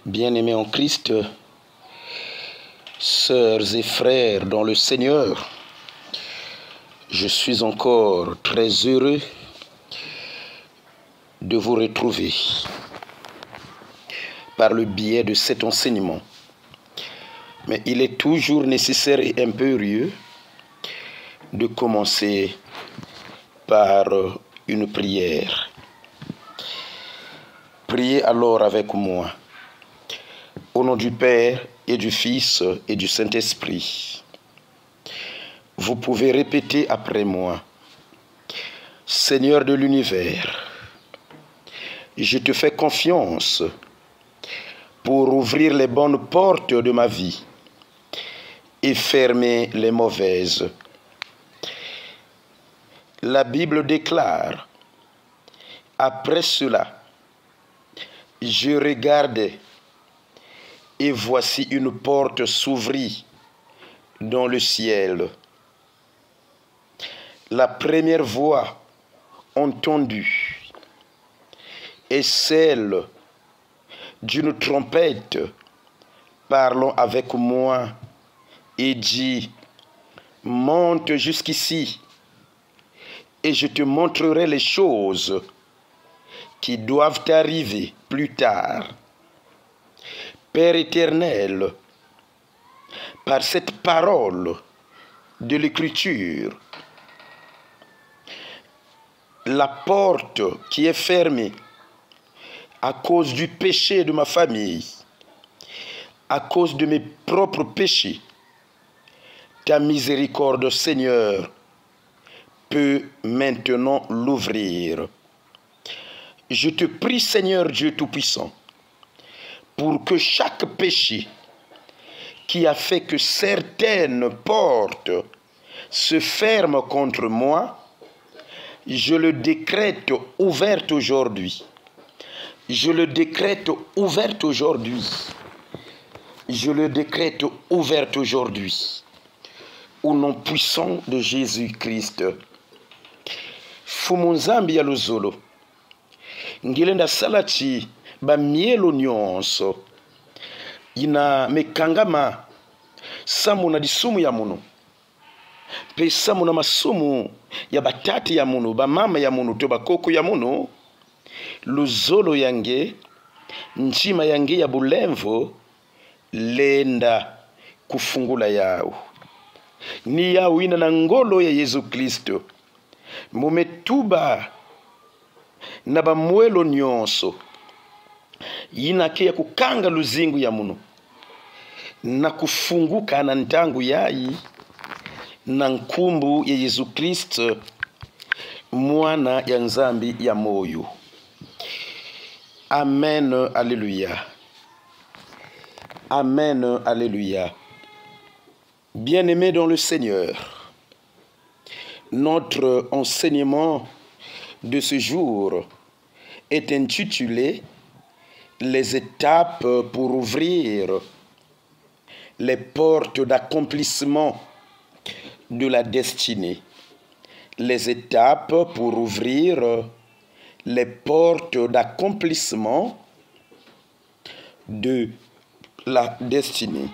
Bien-aimés en Christ, sœurs et frères dans le Seigneur, je suis encore très heureux de vous retrouver par le biais de cet enseignement. Mais il est toujours nécessaire et impérieux de commencer par une prière. Priez alors avec moi. Au nom du Père et du Fils et du Saint-Esprit. Vous pouvez répéter après moi. Seigneur de l'univers, je te fais confiance pour ouvrir les bonnes portes de ma vie et fermer les mauvaises. La Bible déclare, après cela, je regardais et voici une porte s'ouvrit dans le ciel. La première voix entendue est celle d'une trompette parlant avec moi et dit, monte jusqu'ici et je te montrerai les choses qui doivent arriver plus tard. Père éternel, par cette parole de l'Écriture, la porte qui est fermée à cause du péché de ma famille, à cause de mes propres péchés, ta miséricorde, Seigneur, peut maintenant l'ouvrir. Je te prie, Seigneur Dieu Tout-Puissant, pour que chaque péché qui a fait que certaines portes se ferment contre moi, je le décrète ouverte aujourd'hui. Je le décrète ouverte aujourd'hui. Je le décrète ouverte aujourd'hui. Au nom puissant de Jésus-Christ. Fumu nzambi ya luzolo. Ngilenda salati ba mielo nyonso. Ina mekangama samu na disumu ya munu. Pe samu na masumu ya batati ya munu, ba mama ya munu, to bakoko ya munu. Luzolo yange, njima yange ya bulemvo, lenda kufungula yao. Ni yao ina na ngolo ya Yesu Kristo. Mumetuba na bamwelo nyonso. Ina kia kukanga luzingu ya munu. Na kufunguka na ntangu yai. Na nkumbu ya Yesu Kristo. Mwana ya nzambi ya moyo. Amen, alléluia. Amen, alléluia. Bien-aimés dans le Seigneur, notre enseignement de ce jour est intitulé « Les étapes pour ouvrir les portes d'accomplissement de la destinée ». Les étapes pour ouvrir les portes d'accomplissement de la destinée.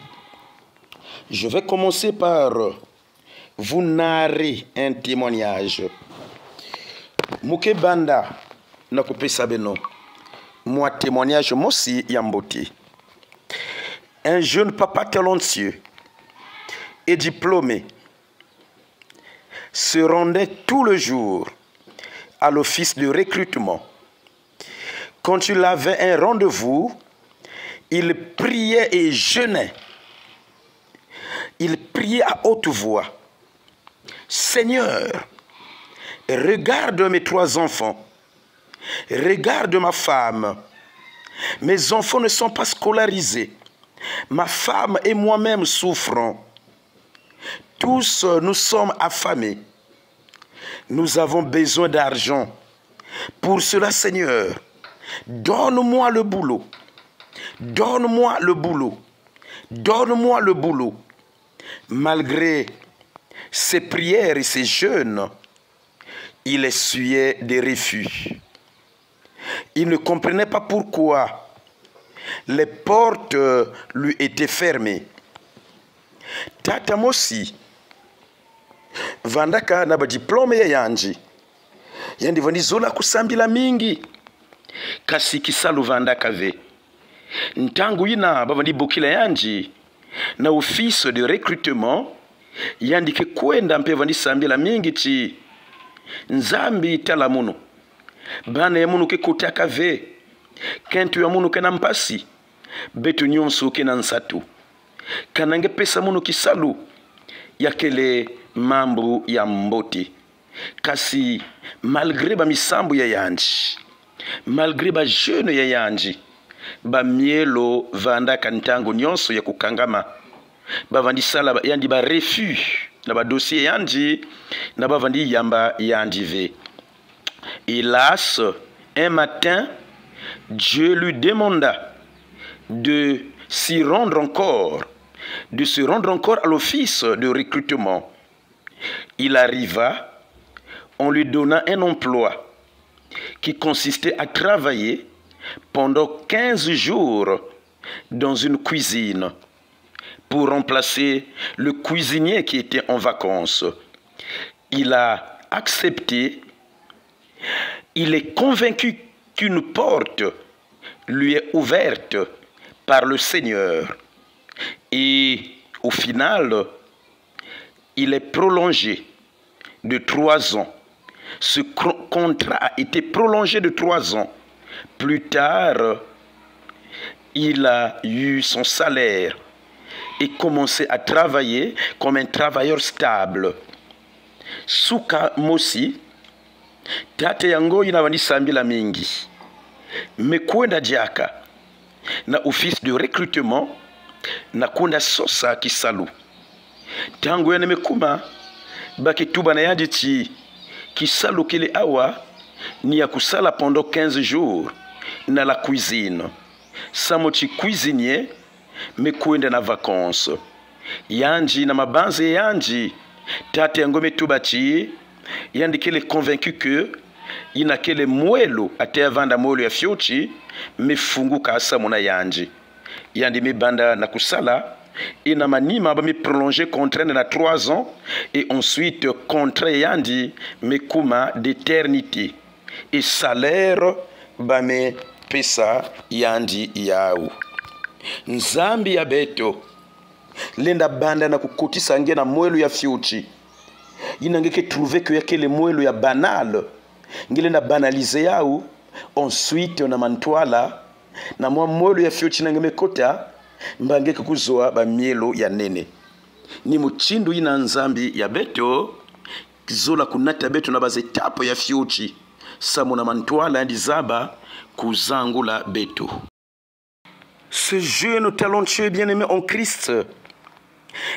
Je vais commencer par vous narrer un témoignage. Muke banda na kupesa beno. Moi témoignage mosi yambote. Un jeune papa talentueux et diplômé se rendait tout le jour à l'office de recrutement. Quand il avait un rendez-vous, il priait et jeûnait. Il priait à haute voix. Seigneur, regarde mes 3 enfants. Regarde ma femme. Mes enfants ne sont pas scolarisés. Ma femme et moi-même souffrons. Tous nous sommes affamés. Nous avons besoin d'argent. Pour cela, Seigneur, donne-moi le boulot. Donne-moi le boulot. Donne-moi le boulot. Malgré ses prières et ses jeûnes, il essuyait des refus. Il ne comprenait pas pourquoi les portes lui étaient fermées. Tata mosi vandaka na badiplome ya yanji yandi vandi zola kusambila mingi kasi kisalu vandaka ve ntangu ina bavandi bokila yanji na office de recrutement yandi ke kwenda mpe vandi sambila mingi chi nzambi tala munu bana ya munu ke kotaka ve kentu ya munu kena mpasi betu nyonso kena nsatu kanange pesa munu kisalu yakele mambo ya mboti kasi malgré ba misambu ya yanji malgré ba jeune ya yanji ba mielo vanda kantango nyonso ya kukangama bavandi sala yandi ba refus na ba dossier yanji na bavandi yamba yanji ve. Hélas, un matin Dieu lui demanda de s'y rendre encore, de se rendre encore à l'office de recrutement. Il arriva, on lui donna un emploi qui consistait à travailler pendant 15 jours dans une cuisine pour remplacer le cuisinier qui était en vacances. Il a accepté. Il est convaincu qu'une porte lui est ouverte par le Seigneur. Et au final, il est prolongé de 3 ans. Ce contrat a été prolongé de 3 ans. Plus tard, il a eu son salaire et commencé à travailler comme un travailleur stable. Suka mosi, tate yango inavandi sambila mingi. Mekwenda jaka na office de recrutement na kwenda sosa kisalu. Tangu ya nemekuma bakituba na yandi chi kisalu kile awa ni ya kusala pendant 15 jours na la cuisine. Samochi cuisinier mekwenda na vacances. Yanji na mabanze yanji tate yango metuba chi yandi kile convaincu que ina kele mwelo ate vanda mwelo ya fiochi mefunguka asa muna yanji yandi mebanda na kusala ina manima ba me prolonger contrat na 3 ans et ensuite contrat yandi mekuma d'éternité et salaire ba me pesa yandi yao. Nzambi ya beto lenda banda na kukutisa nge na mwelo ya fiochi inangeke trouver que yakele mwelo ya banal ngile na banalize yao. Ensuite na mantwala na mwa mwelo ya fiochi nangeme kota mbangeke kuzoa ba mielo ya nene ni muchindu ina nzambi ya beto kizola kunata beto na baze tapo ya fiochi samu na mantwala ndi zaba kuzangula beto. Ce jeune talentueux bien-aimé en Christ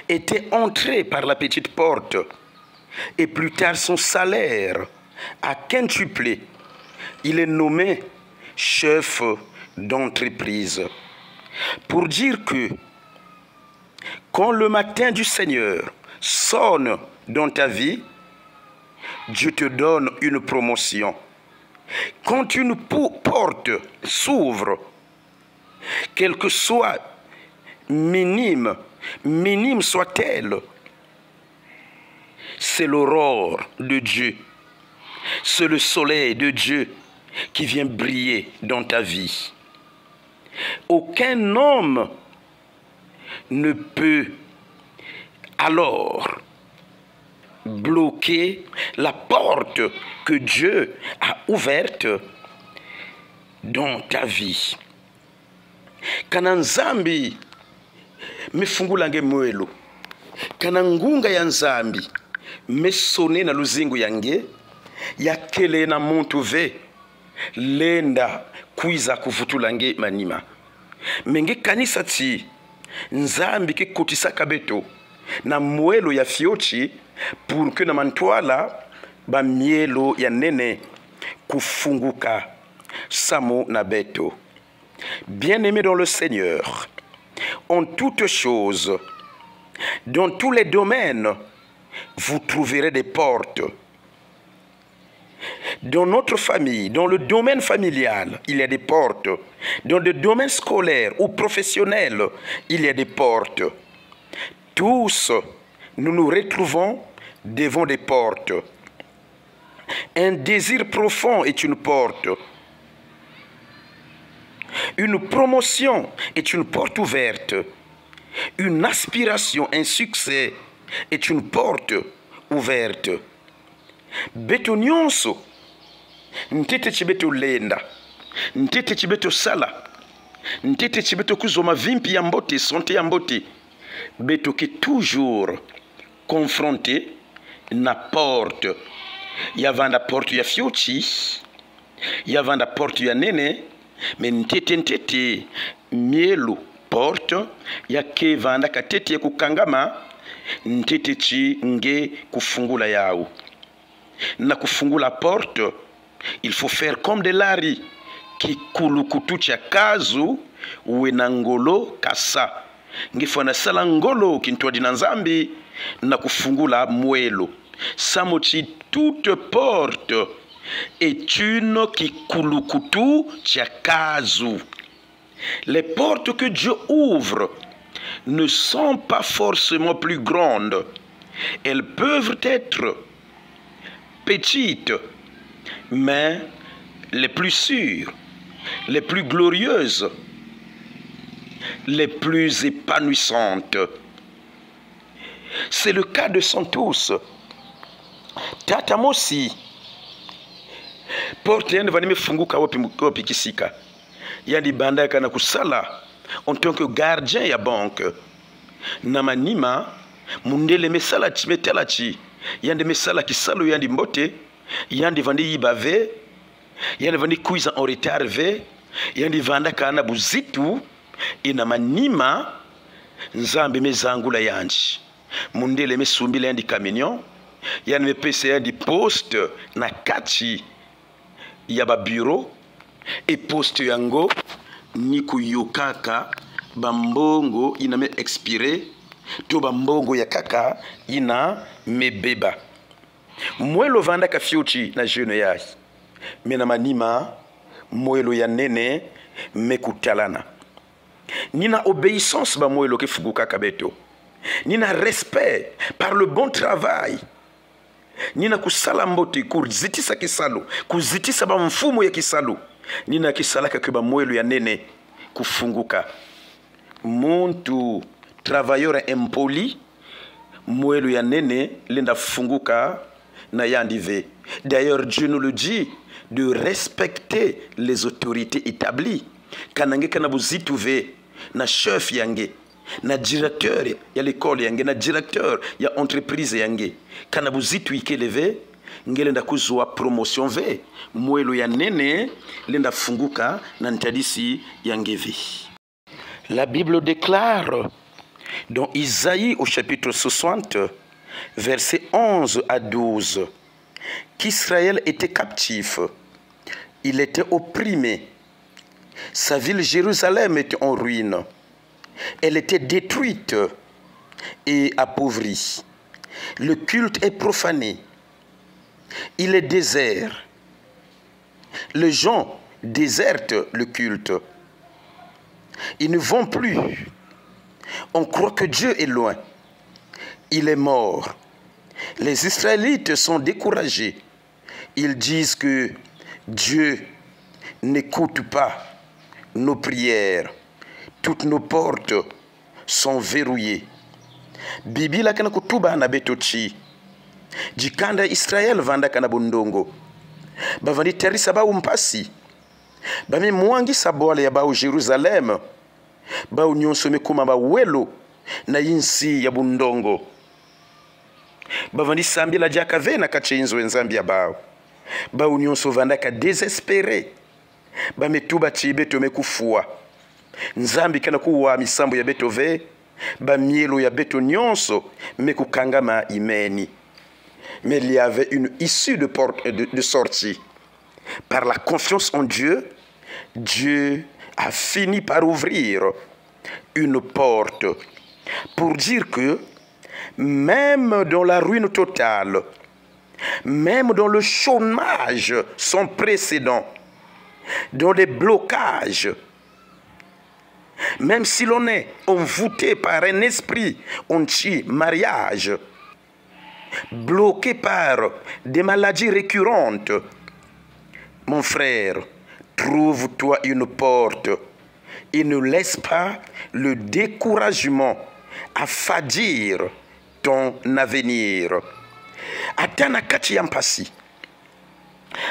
était entré par la petite porte et plus tard son salaire a quintuplé. Il est nommé chef d'entreprise. Pour dire que quand le matin du Seigneur sonne dans ta vie, Dieu te donne une promotion. Quand une porte s'ouvre, quelle que soit minime soit-elle, c'est l'aurore de Dieu, c'est le soleil de Dieu qui vient briller dans ta vie. Aucun homme ne peut alors bloquer la porte que Dieu a ouverte dans ta vie. Kana nzambi mefungulange mwelo, kana ngunga ya nzambi mesone na luzingu yange yakele na muntu ve lenda kwiza kuvutulange manima menge kanisa ti nzambi ke kotisaka beto na mwelo ya fiochi pour que na mantwala ba mielo ya nene kufunguka samo na beto. Bien-aimés dans le Seigneur, en toutes choses, dans tous les domaines, vous trouverez des portes. Dans notre famille, dans le domaine familial, il y a des portes. Dans le domaine scolaire ou professionnel, il y a des portes. Tous, nous nous retrouvons devant des portes. Un désir profond est une porte. Une promotion est une porte ouverte. Une aspiration, un succès est une porte ouverte. Beto nyonso, ntete chibeto lenda, ntete chibeto sala, ntete chibeto kuzoma vimpi ya mbote, sonte ya mbote, beto ki toujours confronté na porte. Yavanda porte ya fiochi, yavanda porte ya nene, mais ntete mielu porte ya kevanda katete ya kukangama, ntete chi nge kufungula yao. Na kufungula porte, il faut faire comme de lari ki kulukutu cha kazu uwe na ngolo kasa. Ngifana sala ngolo kintwa dina nzambi na kufungula mwelo. Samochi toute porte est une qui kulukutu cha kazu. Les portes que Dieu ouvre ne sont pas forcément plus grandes. Elles peuvent être petites, mais les plus sûres, les plus glorieuses, les plus épanouissantes. C'est le cas de Santos. Tata mosi porte yandi vanime funguka wapi kisika yandi bandaka na kusala en tant que gardien ya banque na manima mundele mesala chimetela chi yandi mesala kisalo yandi mbote yandi vandi yibave yandi vandi kuiza en retard ve yandi vandaka na buzitu ina manima nzambe mezangula yanji mundele mesumbile yandi camion yani mepese yandi poste na kati ya ba bureau et poste yango ni kuyokaka bambongo ina me expiré to bambongo ya kaka ina mebeba mwelo vanda ka fiuchi na jeune yayi mena manima mwelo ya nene mekutalana nina obéissance ba mwelo ke fuguka kabeto nina respect par le bon travail nina kusala mbote kuzitisa kisalo kuzitisa ba mfumo ya kisalo nina kisalaka ke ba mwelo ya nene kufunguka muntu travailleur impoli mwelo ya nene lenda funguka na yandive. D'ailleurs Dieu nous le dit de respecter les autorités établies kanange kana buzituve na chef yange na directeur ya l'école yange na directeur ya entreprise yange kana buzitu ikeleve ngelenda kuzwa promotion ve mwelo ya nene lenda funguka na ntadisi yangevi. La Bible déclare dans Isaïe au chapitre 60 versets 11 à 12 qu'Israël était captif, il était opprimé, sa ville Jérusalem était en ruine, elle était détruite et appauvrie, le culte est profané, il est désert, les gens désertent le culte, ils ne vont plus, on croit que Dieu est loin, il est mort. Les Israélites sont découragés. Ils disent que Dieu n'écoute pas nos prières. Toutes nos portes sont verrouillées. Bibi la kana kutuba na betochi. Jikanda Israël vanda kana bundongo. Bavandi terisa ba umpasi. Bami mwangi sabole ya ba Jerusalem. Ba unyonso mekuma ba welo na yinsi ya bundongo. Bavandi sambi la diakave na kachinzo enzambi ya bao. Ba unyonso vanda ka désespéré. Ba metuba chibeto mekufua. Nzambi kana kuwa misambo ya beto ve. Ba mielo ya beto nyonso mekukangama imeni. Mais il y avait une issue de sortie. Par la confiance en Dieu, Dieu a fini par ouvrir une porte pour dire que même dans la ruine totale, même dans le chômage sans précédent, dans les blocages, même si l'on est envoûté par un esprit anti-mariage, bloqué par des maladies récurrentes, mon frère, trouve-toi une porte et ne laisse pas le découragement affadir ton avenir. Atana kati ya mpasi,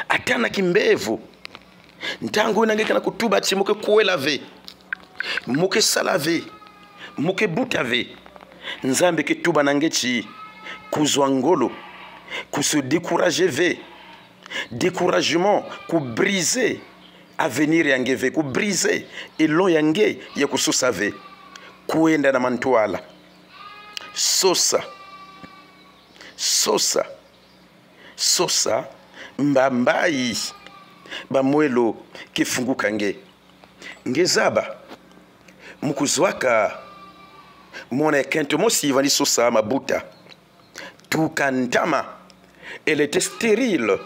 atana kimbevu, ntangu inangeka na kutuba ti muke kuelave, muke salave, muke butave, nzambe ke tuba nangechi kuzwa ngolo, kusu décourager ve, découragement, ku briser avenir yange ve, ku briser elon yange ya kususave, kuenda na mantuala, sosa, sosa, sosa, mbambai, bamwelo kifunguka ngezaba, mukuzwaka, mwana kento mosi vani sosa mabuta, tukantama, elle était stérile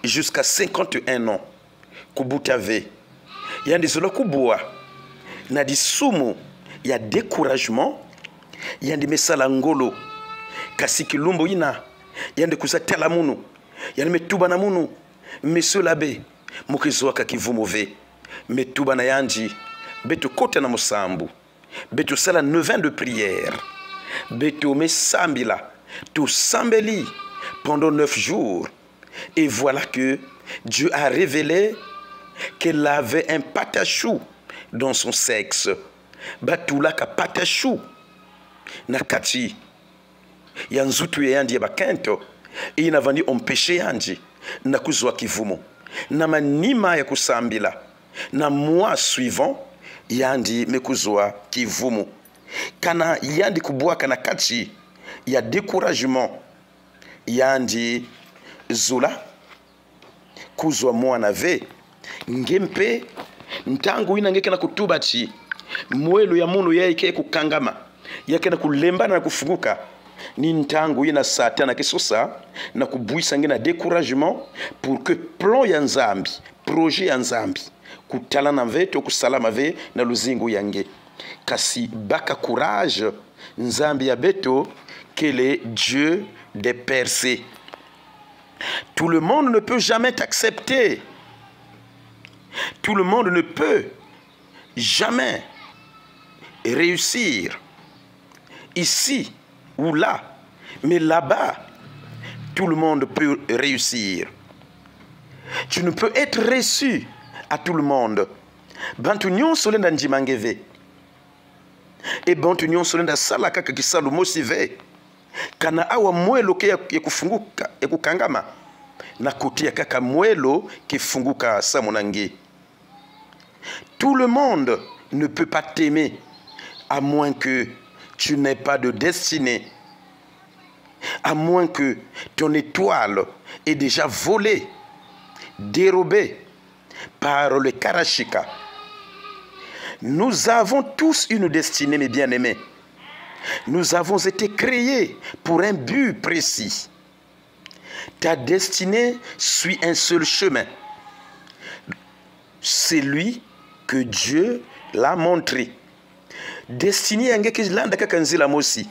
jusqu'à 51 ans, kubutave, yandi zolo kubua, na disumu, ya découragement, yandi mesala ngolo, kasi kilumbo ina, yandi kuzatela munu, yandi metuba na munu, monsieur l'abbé, mukizwaka kivumove, metuba na yanji, betu kote na musambu, betu sala 9 ans de prière, betu mesambila, tout sambeli pendant 9 jours. Et voilà que Dieu a révélé qu'elle avait un patachou dans son sexe. Batula ka patachou na kati yanzutu yandi ya bakento inavani ompeshe yanji na kuzwa kivumo na manima ya kusambila na mois suivant yandi mekuzwa kivumo kana yandi kubwa kana kati ya découragement yandi zula kuzwa mwana ve ngempe ntangu ina ngeke na kutuba chi mwelo ya munu yake kukangama yake na kulembana na kufunguka ni ntangu ina satana kesosa na kubuisa ngena découragement pour que plan ya nzambi projet ya nzambi kutala na veto kusalama ve na luzingu yange kasi baka courage nzambi ya beto qu'elle est Dieu des percées. Tout le monde ne peut jamais t'accepter. Tout le monde ne peut jamais réussir ici ou là. Mais là-bas, tout le monde peut réussir. Tu ne peux être reçu à tout le monde. Bantunyon solenda njimangeve. Et bantunyon solenda salaka kakisalu mosive. Kana awa mwelo ke ya kufunguka ya kukangama na kutia kaka mwelo kifunguka samonange. Tout le monde ne peut pas t'aimer à moins que tu n'aies pas de destinée, à moins que ton étoile est déjà volée, dérobée par le Karashika. Nous avons tous une destinée, mes bien-aimés. Nous avons été créés pour un but précis. Ta destinée suit un seul chemin. C'est lui que Dieu l'a montré. Destinée yange kizilanda kakanzila mosi.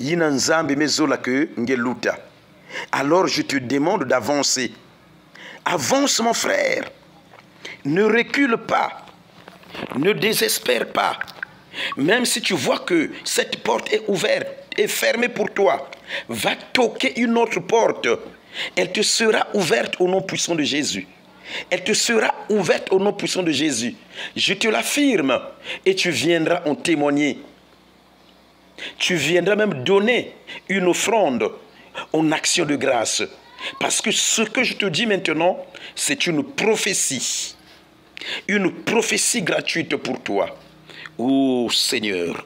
Yina nzambe mezola ke ngeluta. Alors je te demande d'avancer. Avance mon frère. Ne recule pas. Ne désespère pas. Même si tu vois que cette porte est ouverte et fermée pour toi, va toquer une autre porte. Elle te sera ouverte au nom puissant de Jésus. Elle te sera ouverte au nom puissant de Jésus. Je te l'affirme et tu viendras en témoigner. Tu viendras même donner une offrande en action de grâce. Parce que ce que je te dis maintenant, c'est une prophétie. Une prophétie gratuite pour toi. Oh Seigneur,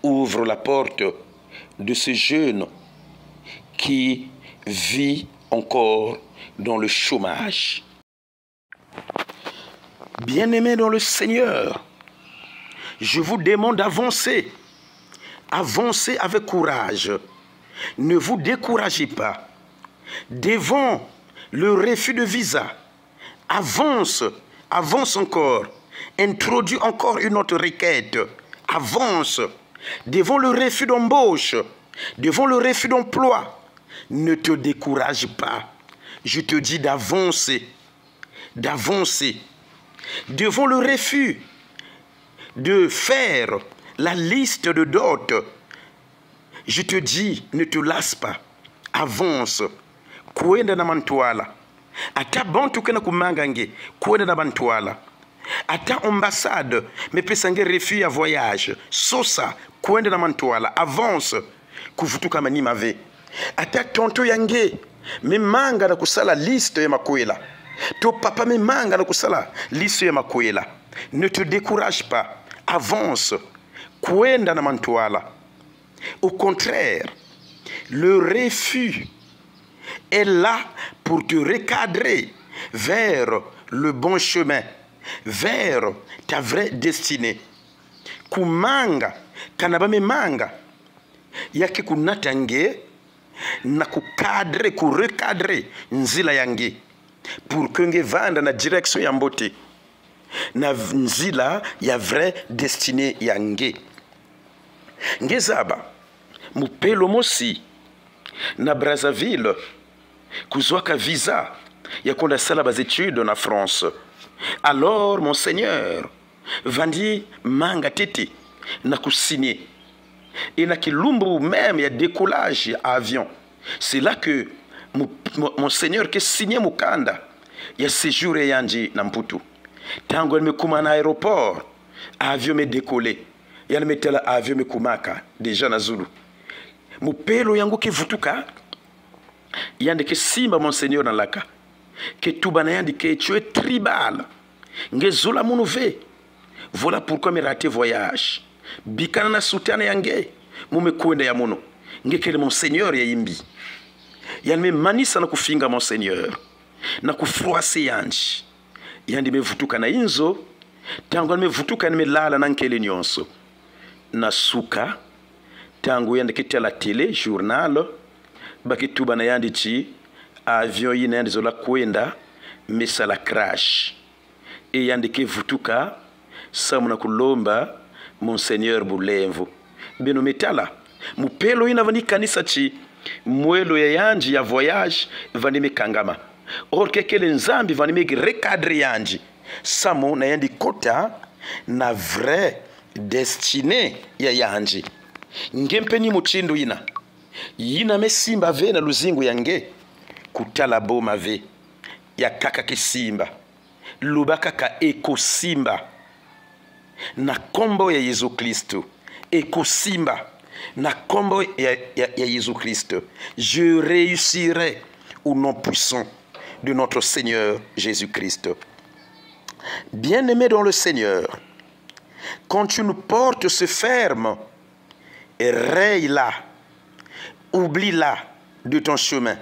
ouvre la porte de ce jeune qui vit encore dans le chômage. Bien-aimés dans le Seigneur, je vous demande d'avancer. Avancez avec courage. Ne vous découragez pas. devant le refus de visa, avance encore, introduis encore une autre requête, avance, devant le refus d'embauche, devant le refus d'emploi, ne te décourage pas. Je te dis d'avancer, devant le refus de faire la liste de dot. Je te dis, ne te lasse pas, avance, kwenda na mantuala. Ata bantu kena kumangange, kwenda na mantuala. Ata ambassade, me pesange refus ya voyage, sosa, kwenda na mantuala, avance, kuvutuka mani mave. Ata tonto yange, me manga na kusala liste ya makwela. To papa me manga na kusala liste ya makwela. Ne te décourage pas, avance, kwenda na mantuala. Au contraire, le refus est là pour te recadrer vers le bon chemin, vers ta vraie destinée. Kumanga, kanabame manga, yaki kunatange, na kukadre, kurecadrer nzila yange, pour que nge vanda na direction yambote, na nzila ya vraie destinée yange. Ngezaba, mupelo mosi, na Brazzaville, kuzwaka visa, ya konda sala bas études na France. Alors, mon Seigneur, vandi manga tete, na kusigné. Et na kilumbu même, il y a décollage à avion. C'est là que mon Seigneur qui signé mukanda, il y a séjour yanji na Mputu. Tango me kuma na aéroport, avion me décollé. Yana metela avion me kumaka, déjà na Zulu. Mupelo yangu kivutuka, yande ke simba mon Seigneur na laka. Que tubana yandi ke tu es tribal. Ngezula mounouve. Voilà pourquoi me raté voyage. Bikana na soutane yange. Mume kwenda ya mono. Ngekele mon Seigneur ya yimbi. Yande me manisa na kufinga mon Seigneur. Na kufroase yanji. Yandi me vutuka na inzo. Tango me vutuka me lala na nkele nyonso. Na suka. Tango yande kete la télé, journal. Baki tubana yandi chi. Avion yinende zola kwenda. Mesa la crash. E yandike vutuka samuna kulomba Monseigneur Bulemvu beno metala mupelo ina vani kanisa chi mwelo ya yanji ya voyage vani mekangama or kekele nzambi vani meki recadre yanji samo na yandi kota na vrai destinée ya yanji ngempeni muchindu ina mesimba ve na luzingu yange kutala boma ve ya kaka kisimba lubaka ka ekosimba na kombo ya Yesu Kristo ekosimba na kombo ya Yesu Kristo. Je réussirai au nom puissant de notre Seigneur Jésus-Christ. Bien-aimé dans le Seigneur, quand une porte se ferme, raye-la, oublie-la de ton chemin,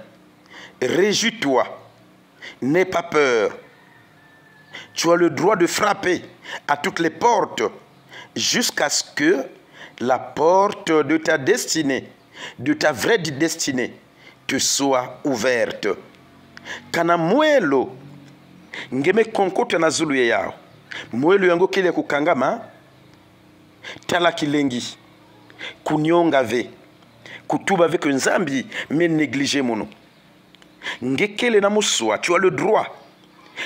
réjouis-toi, n'aie pas peur. Tu as le droit de frapper à toutes les portes jusqu'à ce que la porte de ta destinée, de ta vraie destinée, te soit ouverte. Kana mwelo ngeme konkote na zulu yao. Mwelo yango kile kukangama tala kilengi kunyonga ve kutuba avec nzambi mais négliger mono. Ngekele na muswa, tu as le droit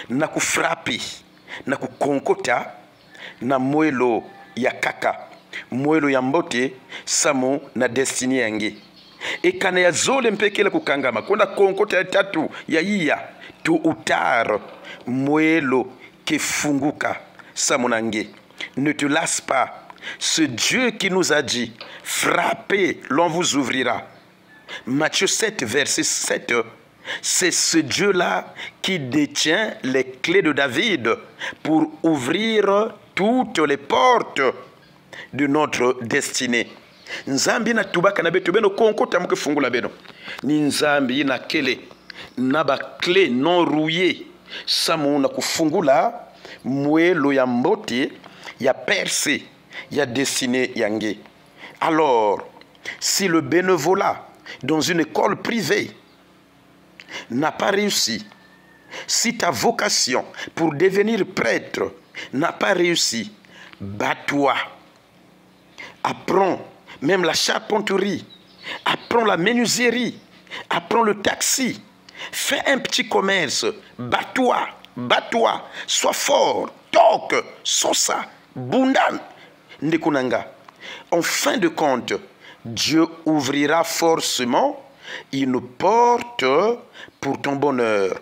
na kufrapi na kukonkota na mwelo ya kaka mwelo ya mbote samo na destiny yange ekana ya zole mpekele kukangama kuna konkota ya tatu ya iya tu utar mwelo kefunguka samo nange. Ne te lasse pas, ce Dieu qui nous a dit frappez, l'on vous ouvrira. Matthieu 7 verset 7. C'est ce Dieu-là qui détient les clés de David pour ouvrir toutes les portes de notre destinée. Nzambi na tubaka na beto beno konkota muke fungula beno. Ni nzambi na kele na ba clé non rouillée. Samu na kufungula mwelo ya mbote ya percé ya destiné yange. Alors, si le bénévolat dans une école privée n'a pas réussi, si ta vocation pour devenir prêtre n'a pas réussi, bats-toi. Apprends même la charpenterie, apprends la menuiserie, apprends le taxi, fais un petit commerce, bats-toi, bats-toi, sois fort, toque, sosa, bundan, ndekunanga. En fin de compte, Dieu ouvrira forcément une porte pour ton bonheur.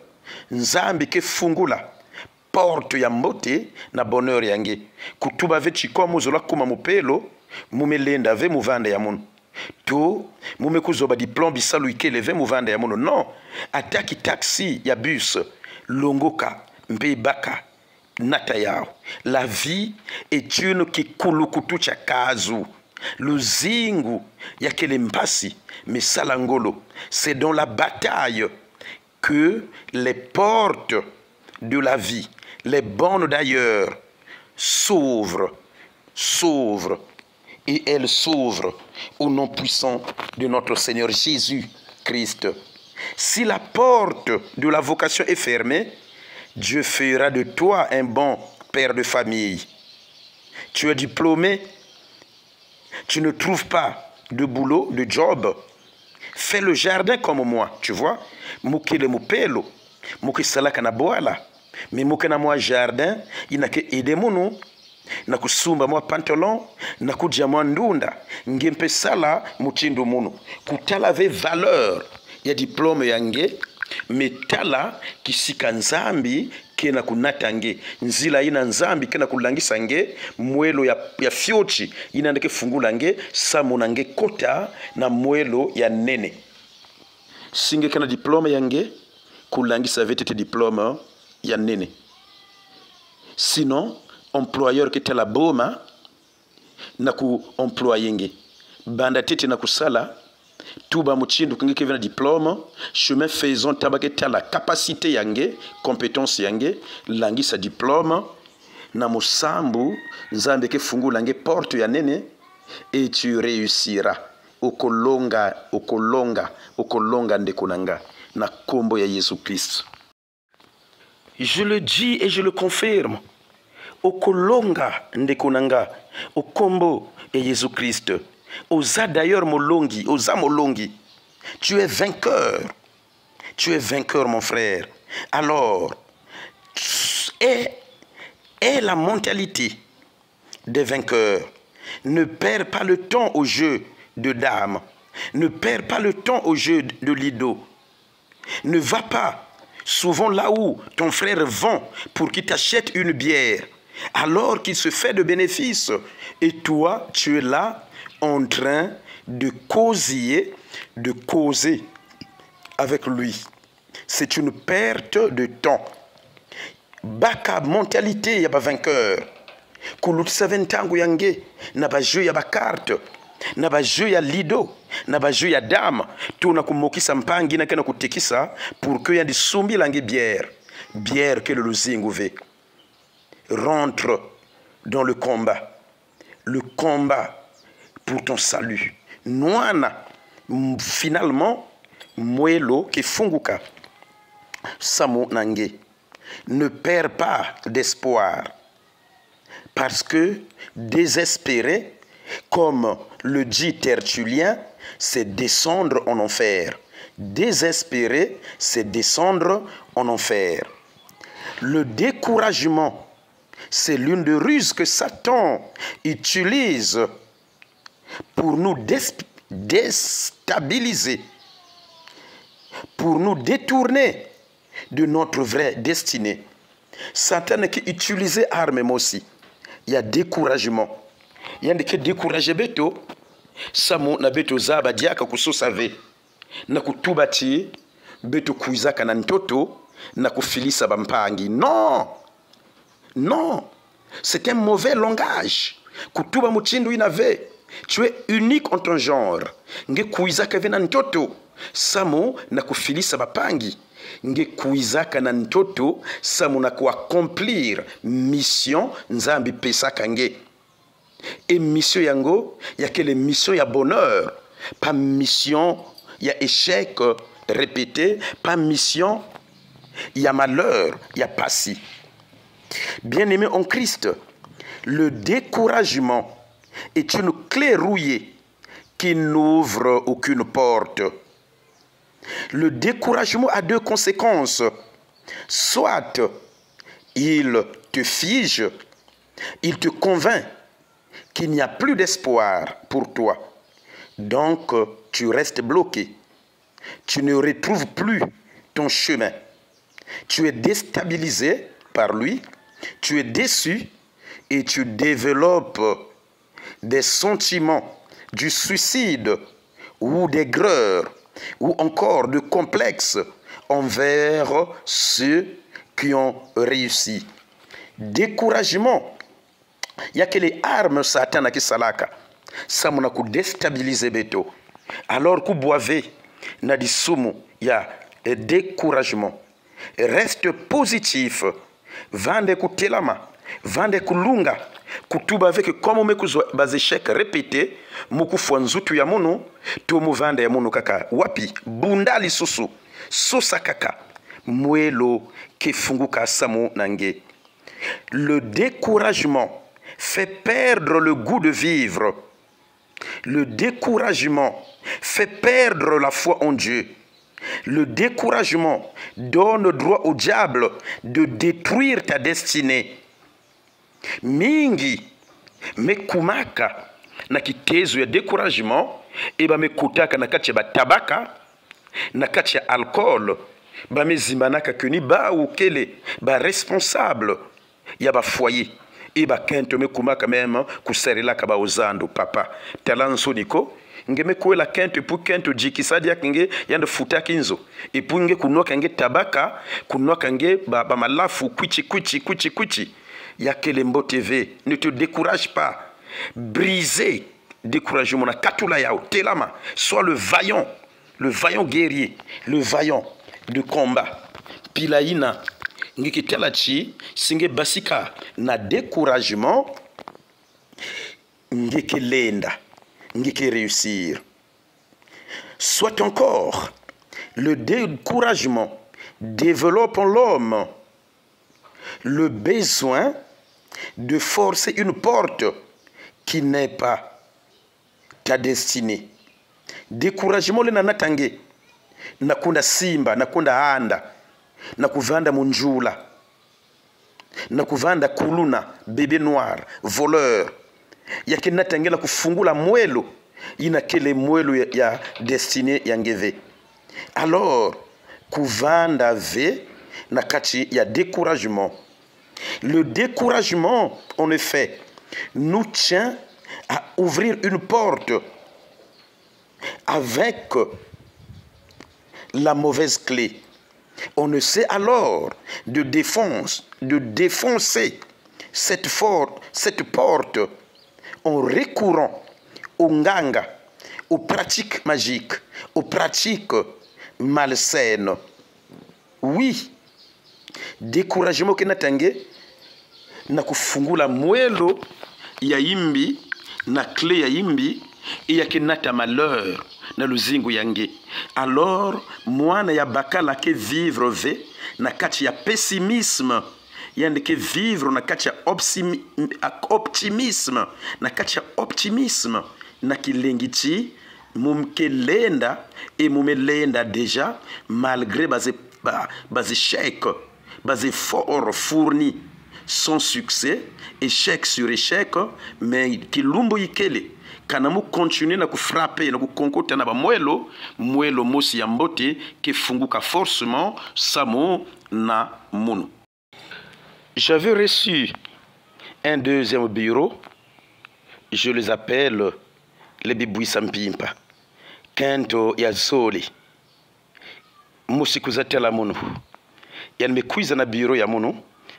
Nzambi ke fungula porte ya mbote na bonheur yange. Kutuba ve chikomo zola kuma mupelo, mumelenda ve muvanda ya munu. To mume kuzoba diplôme bisalu ikele ve muvanda ya munu. Non, ataki taxi ya bus, longoka, mbe baka, nata yao. La vie est une kikulukutu cha kazu. Luzingu ya kele mpasi, mesalangolo. C'est dans la bataille que les portes de la vie, les bonnes d'ailleurs, s'ouvrent, et elles s'ouvrent au nom puissant de notre Seigneur Jésus-Christ. Si la porte de la vocation est fermée, Dieu fera de toi un bon père de famille. Tu es diplômé, tu ne trouves pas de boulot, de job. Fais le jardin comme moi, tu vois. Mukile mupelo, muki salaka na boala. Mais muke na moi jardin, inake ede munu. Na kusumba mwa pantalon, na kujia mwa ndunda. Ngempe sala muchindu munu. Kutala ve valeur ya diplôme yange. Metala kisika nzambi kena kunatange. Nzila ina nzambi kena kulangisa nge. Mwelo ya fiochi ina ndeke fungula nge. Samu nange kota na mwelo ya nene. Singe kena diplôme yange kulangisa vetete diplôme ya nene. Sinon, employeur qui te la boma na ku employenge. Banda tete na kusala tuba muchindu kingi kevena diplôme, chemin faisant tabake tala capacité yange, compétence yange, langi sa diplôme na musambu nzambe ke fungu lange porte ya nene et tu réussiras. Okolonga ndekonanga na kombo ya Jésus Christ. Je le dis et je le confirme. Okolonga ndekonanga okombo ya Jésus Christ. Oza d'ailleurs molongi, oza molongi. Tu es vainqueur. Tu es vainqueur, mon frère. Alors, aie la mentalité des vainqueurs. Ne perds pas le temps au jeu de dames. Ne perds pas le temps au jeu de lido. Ne va pas souvent là où ton frère vend pour qu'il t'achète une bière, alors qu'il se fait de bénéfices. Et toi, tu es là en train de causer avec lui. C'est une perte de temps. Baka mentalité yaba vainqueur. Kulutisa ventangu yange na ba jeu yaba carte. Na ba jeu ya lido, na ba jeu ya dame, tuna kumokisa mpangi na kena kutekisa pour que yandi sumbi langi bière que le luzingu ve. Rentre dans le combat pour ton salut. Noana finalement mwelo ki funguka samu nange. Ne perds pas d'espoir, parce que désespérer, comme le dit Tertullien, c'est descendre en enfer. Désespérer, c'est descendre en enfer. Le découragement, c'est l'une des ruses que Satan utilise pour nous déstabiliser, pour nous détourner de notre vraie destinée. Satan qui utilise armes aussi. Il y a découragement. Il y a des découragés beto. Samu na beto zaba diaka kusosave. Na kutubati beto kuizaka na ntoto na kufilisa bampangi. Non. Non. C'est un mauvais langage. Kutuba muchindu inave. Tu es unique en ton genre. Nge kuizaka vena ntoto. Samu na kufilisa bapangi. Nge kuizaka na ntoto. Samu na kuaccomplir mission nzambi pesaka nge. Et mission yango, il y a que les missions ya bonheur, pas mission ya échec répété, pas mission, il y a malheur, il y a passé. Bien-aimé en Christ, le découragement est une clé rouillée qui n'ouvre aucune porte. Le découragement a deux conséquences. Soit il te fige, il te convainc qu'il n'y a plus d'espoir pour toi. Donc, tu restes bloqué. Tu ne retrouves plus ton chemin. Tu es déstabilisé par lui, tu es déçu et tu développes des sentiments du suicide ou d'aigreur ou encore de complexe envers ceux qui ont réussi. Découragement. Il y a que les armes Satan qui salaka. Ça m'a déstabilisé beto. Alors que vous boivez, na di sumu, il y a découragement. Reste positif. Vande kutelama, vande kulunga, kutuba avec comme me bas échec répété, muku nzutu ya munu, to mu vande ya munu kaka. Wapi, bundali susu, sosa kaka, muelo kefunguka samu nange. Le découragement fait perdre le goût de vivre. Le découragement fait perdre la foi en Dieu. Le découragement donne droit au diable de détruire ta destinée. Mingi mekumaka na kitezo ya découragement eba mekutaka na kati ya tabaka na kati ya alcool ba mezimbanaka kuni ba ukele ba responsable ya ba foyer eba kento mekumaka même kuserelaka ba ozando papa talanso niko ngeme kuela kento pour kento jikisadi akinge yande futa kinzo ipunge kunoka nge tabaka kunoka nge ba malafu kuchi Yakelembo TV, ne te décourage pas. Briser, découragement na katula yao telama, sois le vaillant guerrier, le vaillant de combat. Pilaina ngikitelachi singe basika na découragement ngikelenda ngike réussir. Soit encore le découragement développe en l'homme le besoin de forcer une porte qui n'est pas ta destinée. Découragement le nanatange nakunda simba nakunda anda nakuvanda munjula nakuvanda kuluna bébé noir voleur yake natangela kufungula mwelo inakele mwelo ya destinée yangeve. Alors kuvanda ve nakati ya découragement. Le découragement, en effet, nous tient à ouvrir une porte avec la mauvaise clé. On ne sait alors de défoncer cette porte en recourant aux nganga, aux pratiques magiques, aux pratiques malsaines. Oui, découragement ke natange na kufungula mwelo ya imbi na clé ya imbi ya kenata malheur na luzingu yange. Alors mwana ya bakala ke vivre ve na kati ya pessimisme yande ke vivre na kati ya optimisme na kati ya optimisme na kilengiti mumkelenda et mumelenda déjà malgré bas échec, bas efforts fournis sans succès, échec sur échec, mais kilumbu ikele kanamu continuer na frapper na kukonkota na ba mwelo mosi ya mbote ke funguka forcément samo na munu. J'avais reçu un deuxième bureau, je les appelle les bibouis sampimpa kento ya zoli musiku za tela munu yan me kuiza na bureau ya munu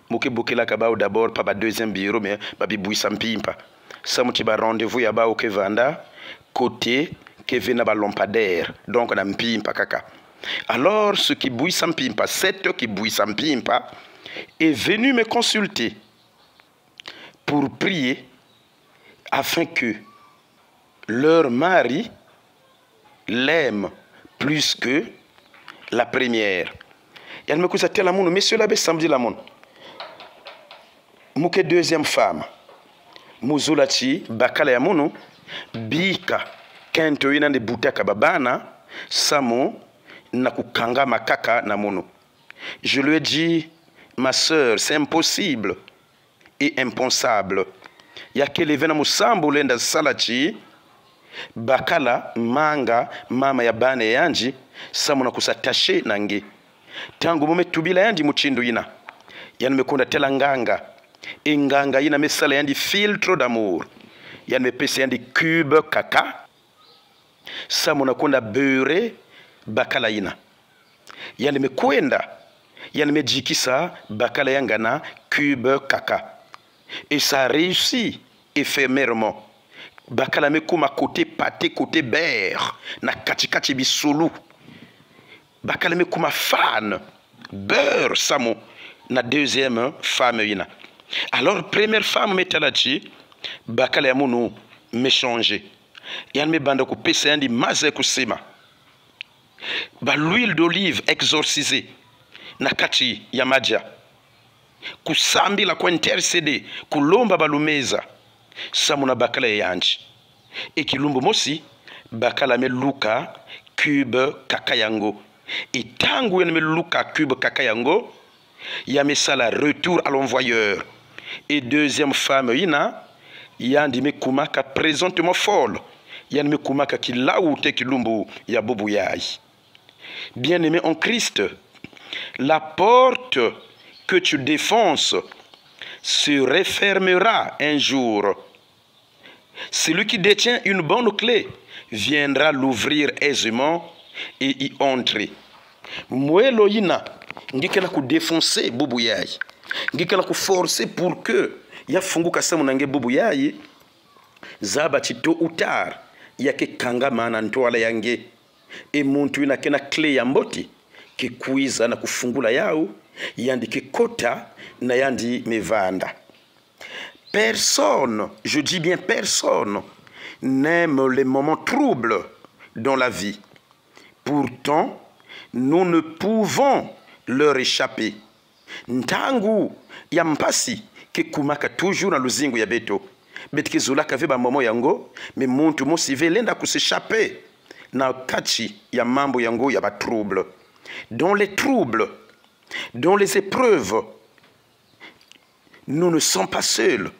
muke bokela ka bao d'abord pa ba deuxième bureau mais ba bibouis sampimpa samuti ba rendez-vous ya ba ke vanda côté ke vena ba lampadaire donc na mpimpa kaka. Alors ce qui bouille sampimpa, cette qui bouille sampimpa est venu me consulter pour prier afin que leur mari l'aime plus que la première. Il me cousa tel amour, monsieur l'abbé samedi l'amour. Mouke deuxième femme. Muzulachi bakala ya munu bika kento ina de butaka babana samo na kukanga makaka na munu. Je lui ai dit, ma sœur, c'est impossible et impensable. Yakele vena musambu lenda salachi bakala manga mama ya bane yanji samo na kusatashe nange. Tangu mume tubila yanji muchindu ina. Yani mekunda tela nganga. Inganga ina mesala yandi filtre d'amour. Yani mepese yandi cube kaka. Samo na kunda beurre bakala ina. Yani mekwenda. Yani mejikisa bakala yangana cube kaka. Et ça réussit éphémèrement. Bakala mekuma côté pâté, côté beurre. Na kachikachi bisulu. Bakala mekuma fan. Beurre samo. Na deuxième femme ina. Alors première femme metalachi. Bakala ya munu me changer. Yani me banda ku pesa yandi maze kusema. Ba l'huile d'olive exorcisée. Nakati ya maja. Kusambi la kwa intercede. Kulomba balumeza. Samuna bakala ya yanji. E kilumbu mosi. Bakala me luka cube kakayango. Et tangu ya me luka cube kakayango. Ya me sala retour à l'envoyeur. Et deuxième femme ina. Yandi me kumaka présentement folle. Yandi me kumaka ki laoute kilumbu ya bobu yai. Bien-aimé en Christ, la porte que tu défonces se refermera un jour. Celui qui détient une bonne clé viendra l'ouvrir aisément et y entrer. Mwelo ina, ngikena ku défoncer bobu yai. Ngikena ku forcer pour que ya funguka samu nange bobu yai. Zaba chito utar yake kanga mana ntwala yange. E muntu ina kena clé ya mboti ke kuiza na kufungula yao yandi ke kota na yandi mevanda. Personne, je dis bien personne, n'aime les moments troubles dans la vie. Pourtant, nous ne pouvons leur échapper. Ntangu ya mpasi ke kumaka toujours na luzingu ya beto. Betike zulaka veba momo yango, me muntu mosi velenda kuseshape. Na kachi ya mambo yango ya ba trouble. Dans les troubles, dans les épreuves, nous ne sommes pas seuls.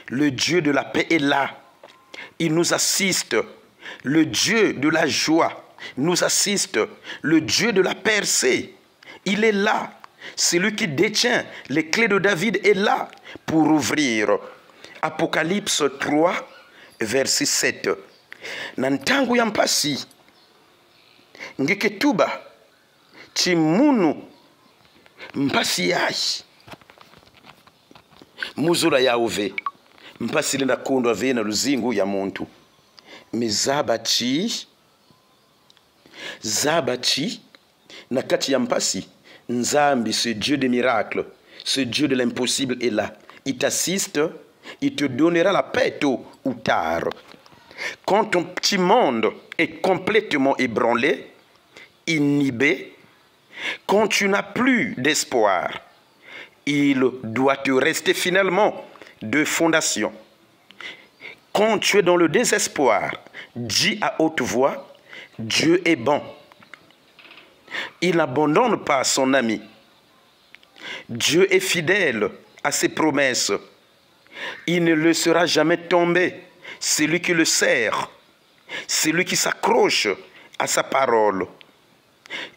Le Dieu de la paix est là. Il nous assiste. Le Dieu de la joie nous assiste. Le Dieu de la percée, il est là. Celui qui détient les clés de David est là pour ouvrir. Apocalypse 3, verset 7. Nantangu ya mpasi ngiketuba chimunu mpasi yai muzura ya uve mpasi lenda kundwa vena luzingu ya muntu mizabachi zabachi na kati ya mpasi nzambi, ce Dieu des miracles, ce Dieu de l'impossible est là. Il t'assiste, il te donnera la paix tôt ou tard. Quand ton petit monde est complètement ébranlé, inhibé, quand tu n'as plus d'espoir, il doit te rester finalement deux fondations. Quand tu es dans le désespoir, dis à haute voix, Dieu est bon. Il n'abandonne pas son ami. Dieu est fidèle à ses promesses. Il ne le sera jamais tombé. Celui qui le sert, celui qui s'accroche à sa parole,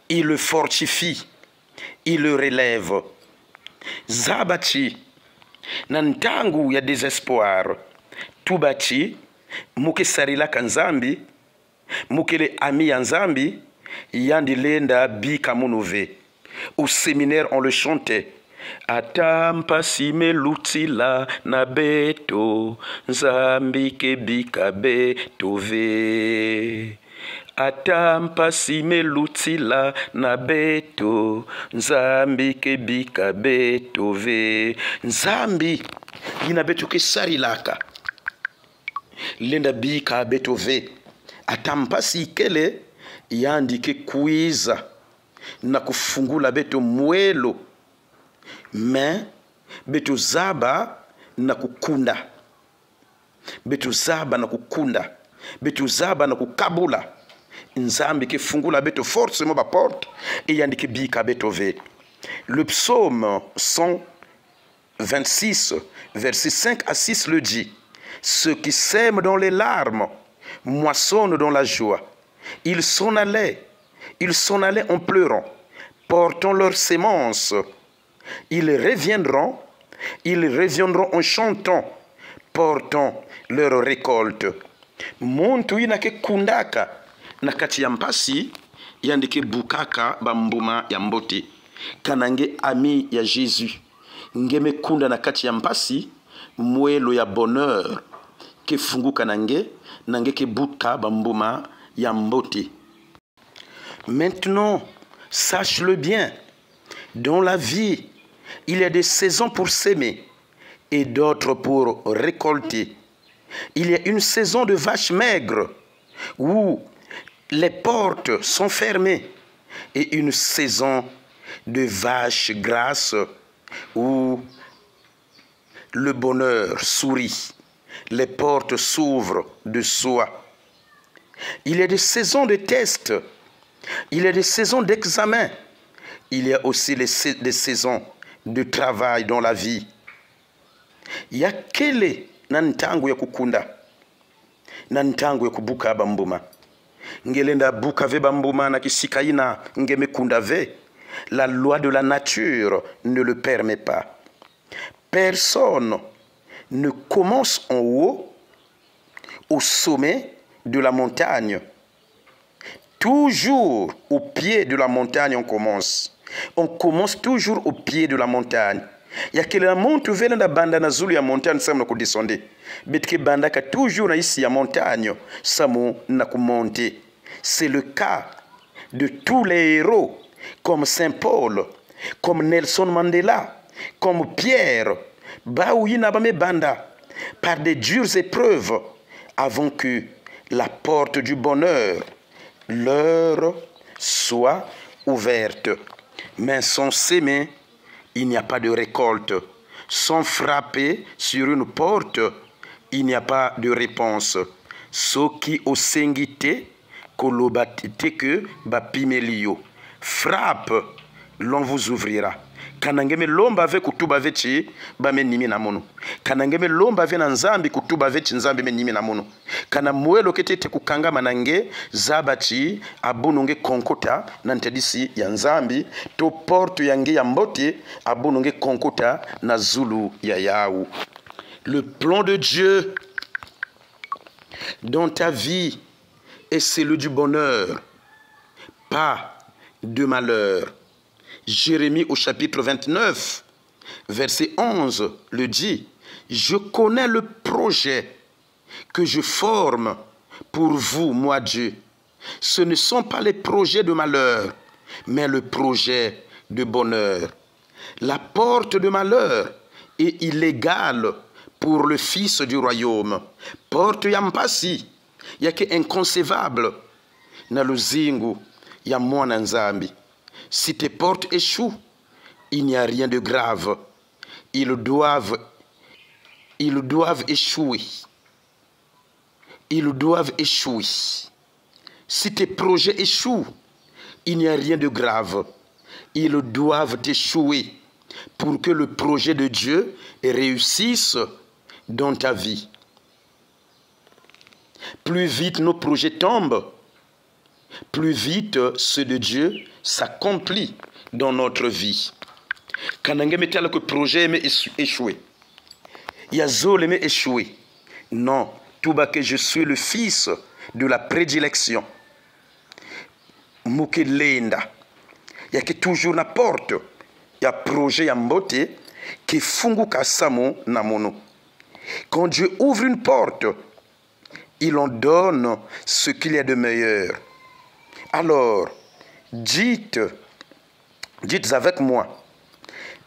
il le fortifie, il le relève. Zabachi, nantangu ya désespoir, tubachi, muke sarila kanzambi, mukele ami yanzambi, yandi lenda bika munove. Au séminaire, on le chantait. Atampa sime lutila na beto, nzambi kebika beto ve. Atampa sime lutila na beto, nzambi kebika beto ve. Nzambi yina beto ke sarilaka. Lenda bika beto ve. Atampa si kele yandi ke kuiza. na kufungula beto mwelo me beto zaba na kukunda, beto zaba na kukunda, beto zaba na kukabula nzambi ke fungula beto forcément ba porte et yandike bika beto ve. Le psaume 126 verset 5 à 6 le dit: ceux qui sèment dans les larmes moissonnent dans la joie. Ils s'en allaient en pleurant, portant leurs semences. Ils reviendront en chantant, portant leur récolte. Muntu inake kundaka na kati ya mpasi yandike bukaka bambuma ya mbote. Kanange ami ya Jésus ngeme kunda na kati ya mpasi mwelo ya bonheur ke funguka nange ke buka bambuma ya mbote. Maintenant, sache-le bien, dans la vie, il y a des saisons pour s'aimer et d'autres pour récolter. Il y a une saison de vaches maigres où les portes sont fermées et une saison de vaches grasses où le bonheur sourit, les portes s'ouvrent de soi. Il y a des saisons de tests, il y a des saisons d'examen, il y a aussi des saisons de travail dans la vie. Ya kele na ntangu ya kukunda na ntangu ya kubuka bambuma. Ngelenda buka ve bambuma na kisika ina ngeme kunda ve. La loi de la nature ne le permet pas. Personne ne commence en haut, au sommet de la montagne. Toujours au pied de la montagne on commence. On commence toujours au pied de la montagne. Ya kele na muntu vele na banda na zulu ya montagne samu na kudescende. Betke banda ka toujours na ici ya montagne samu na kumonte. C'est le cas de tous les héros comme Saint Paul, comme Nelson Mandela, comme Pierre, Baouyina Bame Banda, par des dures épreuves avant que la porte du bonheur leur soit ouverte. Mais sans s'aimer, il n'y a pas de récolte. Sans frapper sur une porte, il n'y a pas de réponse. Soki osengite kolobatite que bapimelio. Frappe, l'on vous ouvrira. Kanangeme lomba ve kutuba vechi bame nimi na mono. Kanangeme lomba ve na nzambi kutuba vechi nzambi me nimi na mono. Kana mwelo ketete kukanga manange zabachi abununge konkota na ntedisi ya nzambi to porte yange ya mbote abununge konkota na zulu ya yau. Le plan de Dieu dans ta vie est celui du bonheur, pas de malheur. Jérémie au chapitre 29, verset 11 le dit: je connais le projet que je forme pour vous, moi Dieu. Ce ne sont pas les projets de malheur, mais le projet de bonheur. La porte de malheur est illégale pour le fils du royaume. Porte yampasi, yake inconcevable na luzingu ya mwana nzambi. Si tes portes échouent, il n'y a rien de grave. Ils doivent échouer. Ils doivent échouer. Si tes projets échouent, il n'y a rien de grave. Ils doivent échouer pour que le projet de Dieu réussisse dans ta vie. Plus vite nos projets tombent, plus vite ceux de Dieu s'accomplit dans notre vie. Kanange metala que projet mais échoué. Yazole mais échoué. Non, tout bas que je suis le fils de la prédilection. Mukelenda. Il y a que toujours la porte. Il y a projet en beauté qui fungu kasamo namono. Quand Dieu ouvre une porte, il en donne ce qu'il y a de meilleur. Alors, dites avec moi,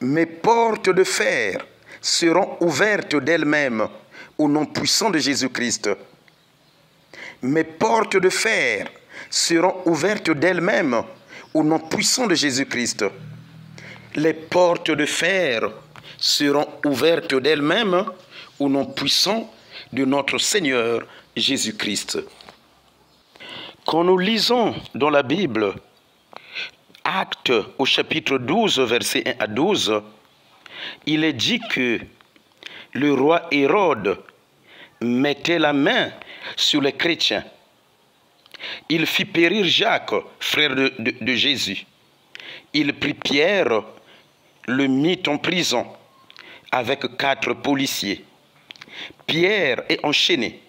mes portes de fer seront ouvertes d'elles-mêmes au nom puissant de Jésus-Christ. Mes portes de fer seront ouvertes d'elles-mêmes au nom puissant de Jésus-Christ, les portes de fer seront ouvertes d'elles-mêmes au nom puissant de notre Seigneur Jésus-Christ. Quand nous lisons dans la Bible, Actes au chapitre 12, versets 1 à 12, il est dit que le roi Hérode mettait la main sur les chrétiens. Il fit périr Jacques, frère de Jésus. Il prit Pierre, le mit en prison avec 4 policiers. Pierre est enchaîné.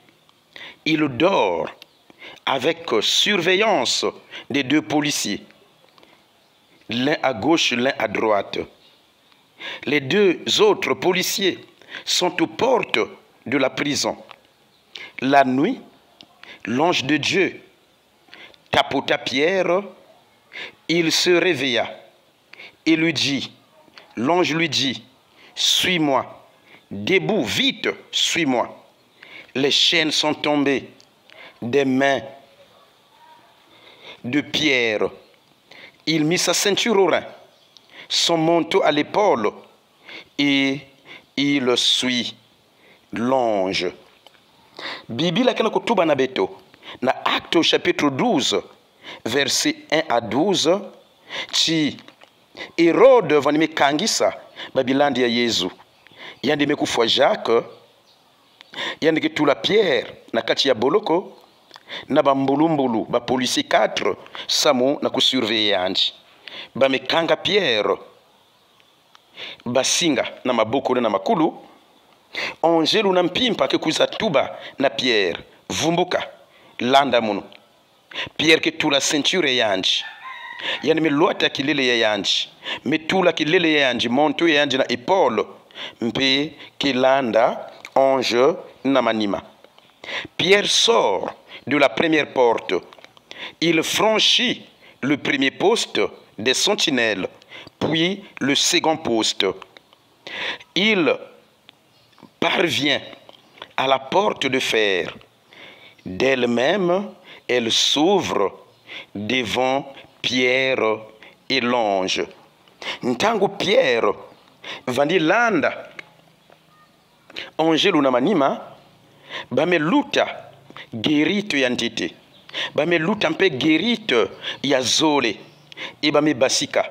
Il dort avec surveillance des 2 policiers, l'un à gauche, l'un à droite. Les 2 autres policiers sont aux portes de la prison. La nuit, l'ange de Dieu tapota Pierre. Il se réveilla et lui dit, l'ange lui dit, « Suis-moi, debout, vite, suis-moi. » Les chaînes sont tombées des mains de Pierre. Il mit sa ceinture au rein, son manteau à l'épaule, et il suit l'ange. Bibi la kana kutuba na beto na Acte au chapitre 12 verset 1 à 12 ti Hérode vanime kangisa babilandi ya Yesu yandi mekufwa Jacques yandi ketula Pierre na kati ya boloko na bambulumbulu ba policier 4 samu na kusurveiller yandi bamekanga Pierre basinga na maboko na makulu. Angelu na mpimpa ke kuza tuba na Pierre vumbuka landa muno. Pierre ke tula ceinture yanji yani me lota kilele ya yanji me tula kilele ya yanji monto ya yanji na épaule mpe ke landa ange na manima. Pierre sort de la première porte. Il franchit le premier poste des sentinelles, puis le second poste. Il parvient à la porte de fer. D'elle-même, elle s'ouvre devant Pierre et l'ange. Ntango Pierre vandi landa angelu na manima bameluta gerito ya ntete, bameluta mpe gerito ya zole e bamebasika.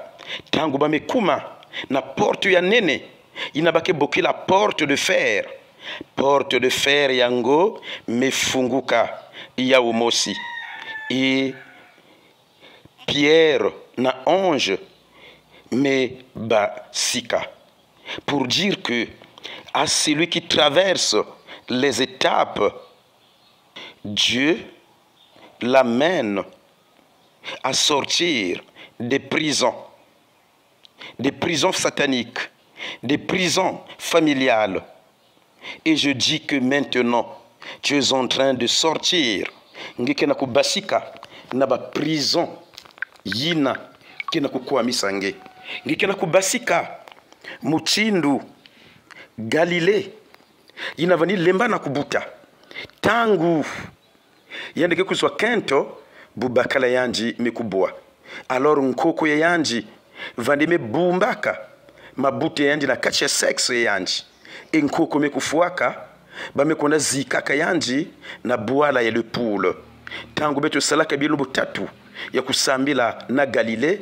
Tango bamekuma na porte ya nene inabake boki la porte de fer. Porte de fer yango mefunguka ya umosi. Et Pierre na ange me basika. Pour dire que à celui qui traverse les étapes, Dieu l'amène à sortir des prisons sataniques, des prisons familiales. Et je dis que maintenant, tu es en train de sortir. Ngikena kubasika na ba prison yina kena kukwamisa nge. Ngikena kubasika muchindu Galilée yina vani lemba na kubuta. Tangu yandike kuzwa kento bubakala yanji mekubwa. Alors nkoko ya yanji vandime bumbaka mabute yanji na kacha sexe yanji. Nkoko mekufuaka bamekonda zikaka yanji na buala ya le poule. Tangu beto salaka bilubu tatu ya kusambila na Galilée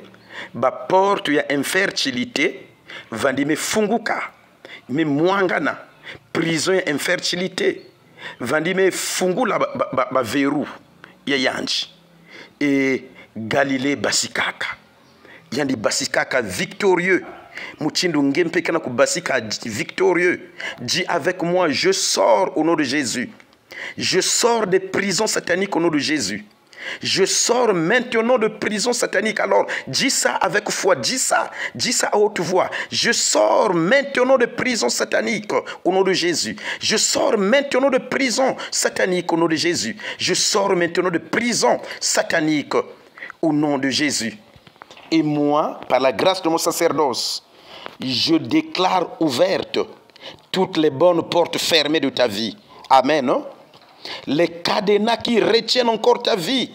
ba porte ya infertilité vandime funguka me mwangana prison ya infertilité vandime fungula ba verrou ya yanji et Galilée basikaka yandi basikaka victorieux. Muchindu ngempe kana kubasika victorieux. Dis avec moi, je sors au nom de Jésus. Je sors des prisons sataniques au nom de Jésus. Je sors maintenant de prison satanique. Alors, dis ça avec foi, dis ça à haute voix. Je sors maintenant de prison satanique au nom de Jésus. Je sors maintenant de prison satanique au nom de Jésus. Je sors maintenant de prison satanique au nom de Jésus. Et moi, par la grâce de mon sacerdoce, je déclare ouvertes toutes les bonnes portes fermées de ta vie. Amen. Les cadenas qui retiennent encore ta vie,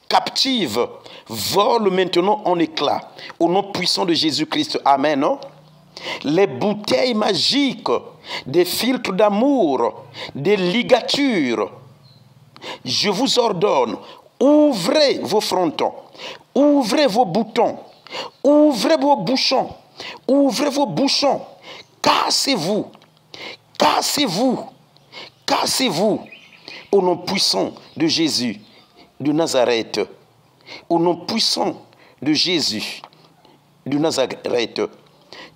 captives volent maintenant en éclats au nom puissant de Jésus-Christ. Amen. Non? Les bouteilles magiques, des filtres d'amour, des ligatures. Je vous ordonne, ouvrez vos frontons, ouvrez vos boutons, ouvrez vos bouchons, ouvrez vos bouchons, cassez-vous, cassez-vous, cassez-vous, au nom puissant de Jésus de Nazareth, au nom puissant de Jésus de Nazareth.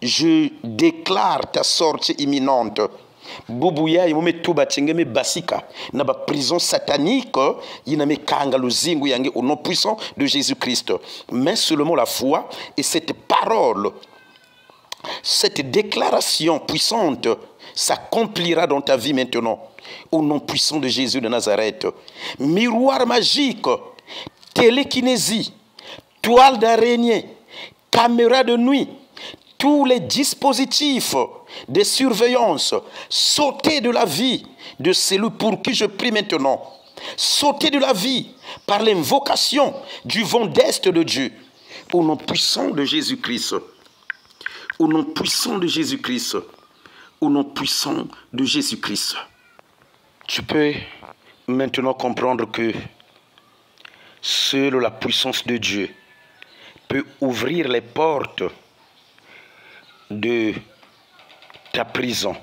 Je déclare ta sortie imminente. Bubuya imome tuba chengeme basika na ba prison satanique iname kanga luzingu yange au nom puissant de Jésus-Christ. Mais seulement la foi et cette parole, cette déclaration puissante s'accomplira dans ta vie maintenant au nom puissant de Jésus de Nazareth. Miroir magique, télékinésie, toile d'araignée, caméra de nuit, tous les dispositifs de surveillance, sautez de la vie de celui pour qui je prie maintenant. Sautez de la vie par l'invocation du vent d'Est de Dieu. Au nom puissant de Jésus-Christ. Au nom puissant de Jésus-Christ. Au nom puissant de Jésus-Christ. Tu peux maintenant comprendre que seule la puissance de Dieu peut ouvrir les portes de ta prison.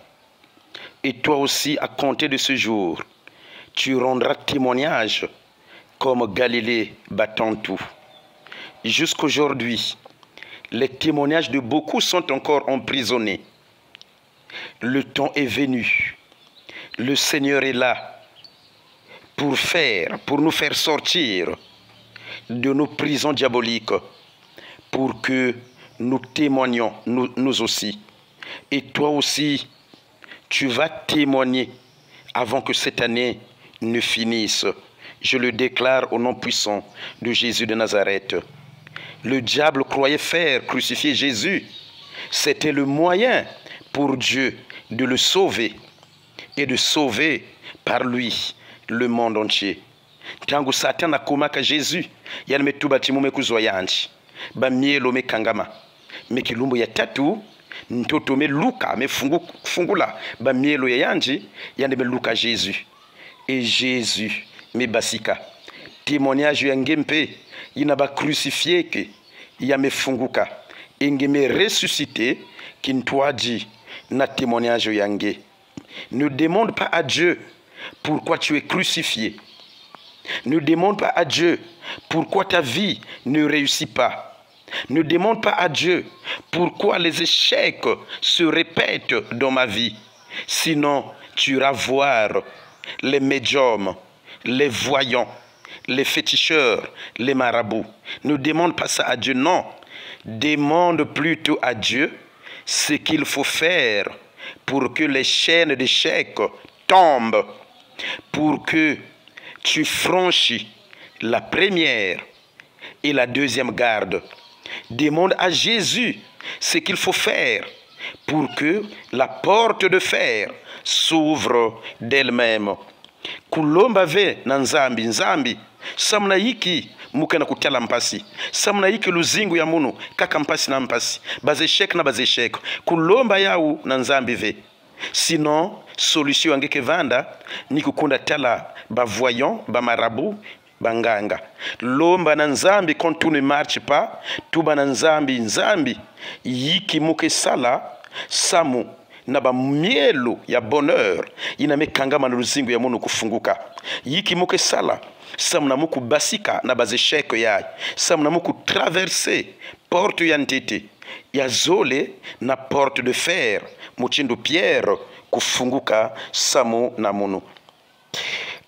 Et toi aussi, à compter de ce jour, tu rendras témoignage comme Galilée battant tout. Jusqu'aujourd'hui, les témoignages de beaucoup sont encore emprisonnés. Le temps est venu. Le Seigneur est là pour nous faire sortir de nos prisons diaboliques, pour que nous témoignions, nous aussi. Et toi aussi, tu vas témoigner avant que cette année ne finisse. Je le déclare au nom puissant de Jésus de Nazareth. Le diable croyait faire crucifier Jésus. C'était le moyen pour Dieu de le sauver et de sauver par lui le monde entier. Tangu Satan akomaka Jésus, yalimetuba timume kuzoyanji. Ba mielo me kangama. Mekilumbu ya tatu, ntoto me luka, me fungula. Ba mielo ya yanji, yande me luka Jésus. Et Jésus me basika. Témoignage ya ngempe, inaba crucifié que ya me funguka. Enge me ressuscité, kintoaji na témoignage yange. Ne demande pas à Dieu pourquoi tu es crucifié. Ne demande pas à Dieu pourquoi ta vie ne réussit pas. Ne demande pas à Dieu pourquoi les échecs se répètent dans ma vie. Sinon, tu iras voir les médiums, les voyants, les féticheurs, les marabouts. Ne demande pas ça à Dieu, non. Demande plutôt à Dieu ce qu'il faut faire pour que les chaînes d'échecs tombent, pour que tu franchis la première et la deuxième garde. Demande à Jésus ce qu'il faut faire pour que la porte de fer s'ouvre d'elle-même. Kulomba ve na nzambi nzambi samna yiki muke na kutala mpasi samna yiki luzingu ya munu kaka mpasi na mpasi bazeshek na bazeshek kulomba yau na nzambi ve. Sinon solution angeke vanda ni kukunda tala ba voyant ba marabout banganga lomba na nzambi quand tout ne marche pas tuba na nzambi nzambi yiki muke sala samu na ba mielo ya bonheur iname kangama na luzingu ya munu kufunguka yiki muke sala samu na muku basika na bazesheko ya samu na muku traverser porte ya ntete ya zole na porte de fer muchindu Pierre kufunguka samu na munu.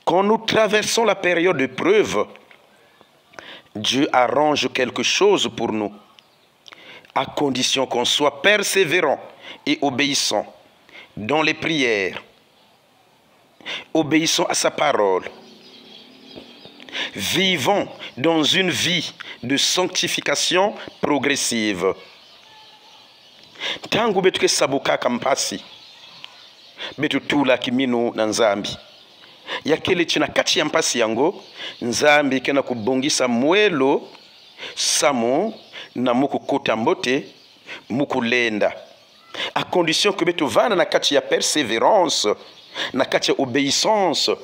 Quand nous traversons la période de preuve, Dieu arrange quelque chose pour nous, à condition qu'on soit persévérant et obéissant dans les prières, obéissant à sa parole, vivant dans une vie de sanctification progressive. Tangu betuke sabuka kampasi, betu tula kiminu na nzambi. yakele china kati ya mpasi yango nzambe kena kubongisa mwelo samo na mukukota mbote mukulenda à condition que beto vana na kati ya persévérance na kati ya obéissance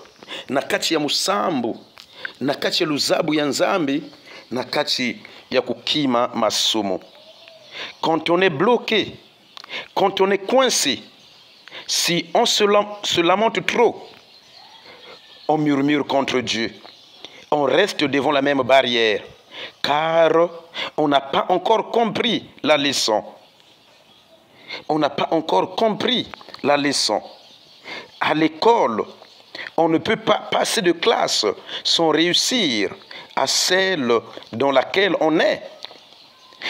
na kati ya musambu na kati ya luzabu ya nzambe na kati ya kukima masumo. Quand on est bloqué, quand on est coincé, si on se lamente trop, on murmure contre Dieu, on reste devant la même barrière, car on n'a pas encore compris la leçon. On n'a pas encore compris la leçon. À l'école, on ne peut pas passer de classe sans réussir à celle dans laquelle on est.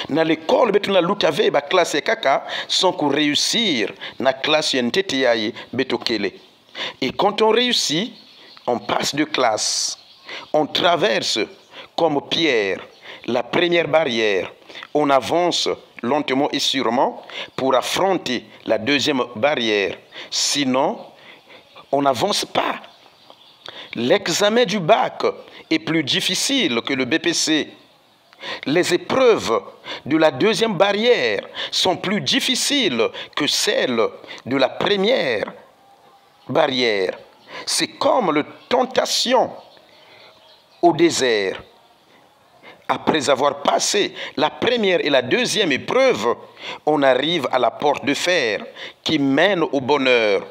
Na l'école betu na lutave ba classe kaka sans qu'on réussir na classe yentete yaye betokele. Et quand on réussit, on passe de classe. On traverse comme Pierre la première barrière. On avance lentement et sûrement pour affronter la deuxième barrière. Sinon, on n'avance pas. L'examen du bac est plus difficile que le BPC. Les épreuves de la deuxième barrière sont plus difficiles que celles de la première barrière. C'est comme la tentation au désert. Après avoir passé la première et la deuxième épreuve, on arrive à la porte de fer qui mène au bonheur.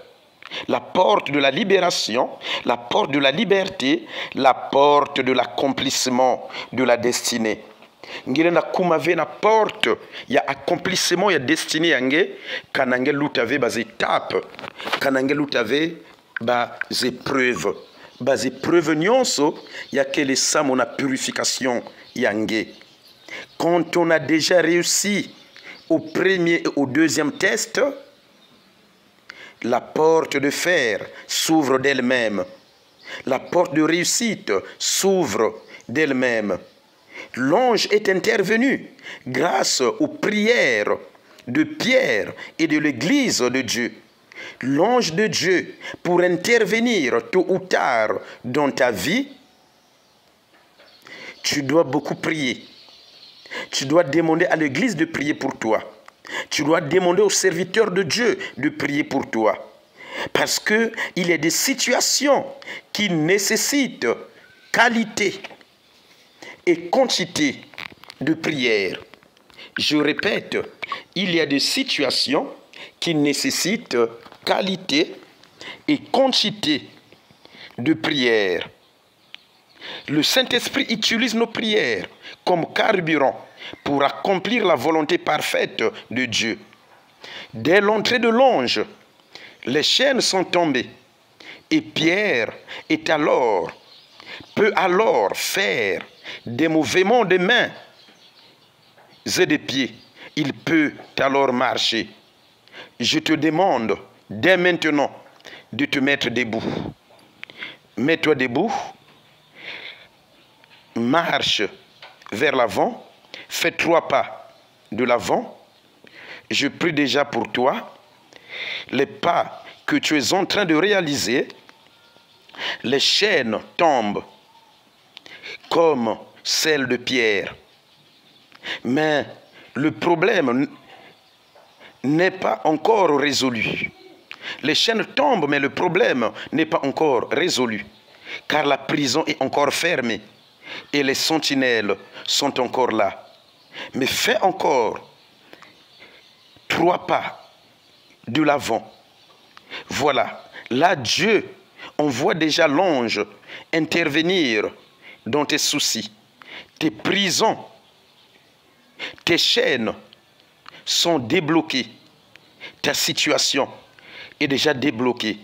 La porte de la libération, la porte de la liberté, la porte de l'accomplissement de la destinée. Ngire na kumave na porte ya accomplissement ya destinée yange kanange lutave bas étapes, kanange lutave bas épreuves nyonso ya kele samo na purification yange. Quand on a déjà réussi au premier et au deuxième test, la porte de fer s'ouvre d'elle-même. La porte de réussite s'ouvre d'elle-même. L'ange est intervenu grâce aux prières de Pierre et de l'Église de Dieu. L'ange de Dieu, pour intervenir tôt ou tard dans ta vie, tu dois beaucoup prier. Tu dois demander à l'Église de prier pour toi. Tu dois demander aux serviteurs de Dieu de prier pour toi. Parce qu'il y a des situations qui nécessitent qualité et quantité de prière. Je répète, il y a des situations qui nécessitent qualité et quantité de prière. Le Saint-Esprit utilise nos prières comme carburant pour accomplir la volonté parfaite de Dieu. Dès l'entrée de l'ange, les chaînes sont tombées et Pierre peut alors faire des mouvements de mains et de pieds. Il peut alors marcher. Je te demande dès maintenant de te mettre debout. Mets-toi debout. Marche vers l'avant. Fais 3 pas de l'avant. Je prie déjà pour toi. Les pas que tu es en train de réaliser, les chaînes tombent comme celle de Pierre. Mais le problème n'est pas encore résolu. Les chaînes tombent, mais le problème n'est pas encore résolu. Car la prison est encore fermée et les sentinelles sont encore là. Mais fais encore 3 pas de l'avant. Voilà, là Dieu envoie déjà l'ange intervenir dans tes soucis. Tes prisons, tes chaînes sont débloquées. Ta situation est déjà débloquée.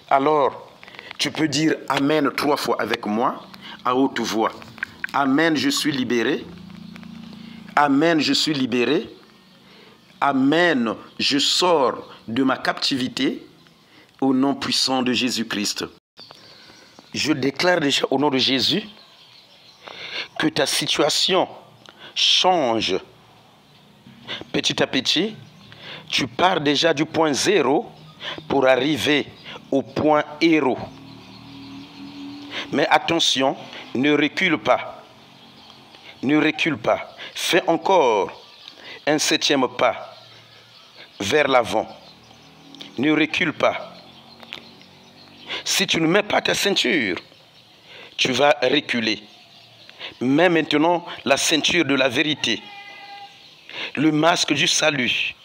Alors, tu peux dire Amen 3 fois avec moi, à haute voix. Amen, je suis libéré. Amen, je suis libéré. Amen, je sors de ma captivité au nom puissant de Jésus-Christ. Je déclare déjà au nom de Jésus que ta situation change petit à petit. Tu pars déjà du point 0 pour arriver au point héros. Mais attention, ne recule pas. Ne recule pas. Fais encore un 7e pas vers l'avant. Ne recule pas. Si tu ne mets pas ta ceinture, tu vas reculer. Mets maintenant la ceinture de la vérité, le masque du salut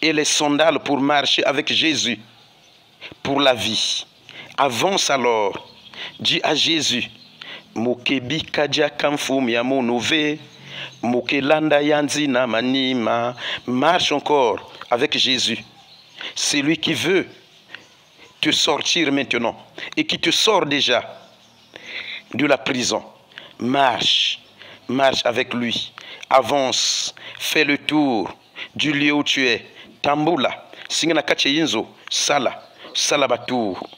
et les sandales pour marcher avec Jésus pour la vie. Avance alors. Dis à Jésus, Mokebi kaja kamfum ya monove, mokelanda yanzi na manima. Marche encore avec Jésus. C'est lui qui veut te sortir maintenant et qui te sort déjà de la prison. Marche, marche avec lui. Avance, fais le tour du lieu où tu es. Tambula, singana kache yinzo, salabatour,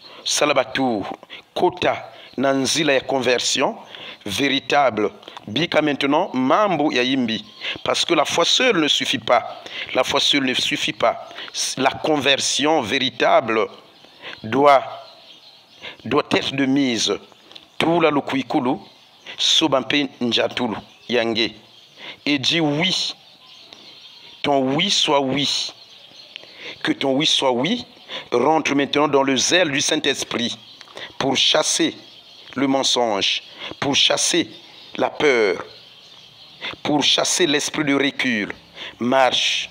kota, nanzila ya conversion, véritable. Bika maintenant, mambo ya yimbi. Parce que la foi seule ne suffit pas. La foi seule ne suffit pas. La conversion véritable doit être de mise. Tout la lukuikulu, sobampe njatulu, yange. Et dis oui. Ton oui soit oui. Que ton oui soit oui. Rentre maintenant dans le zèle du Saint-Esprit pour chasser le mensonge, pour chasser la peur, pour chasser l'esprit de recul. Marche,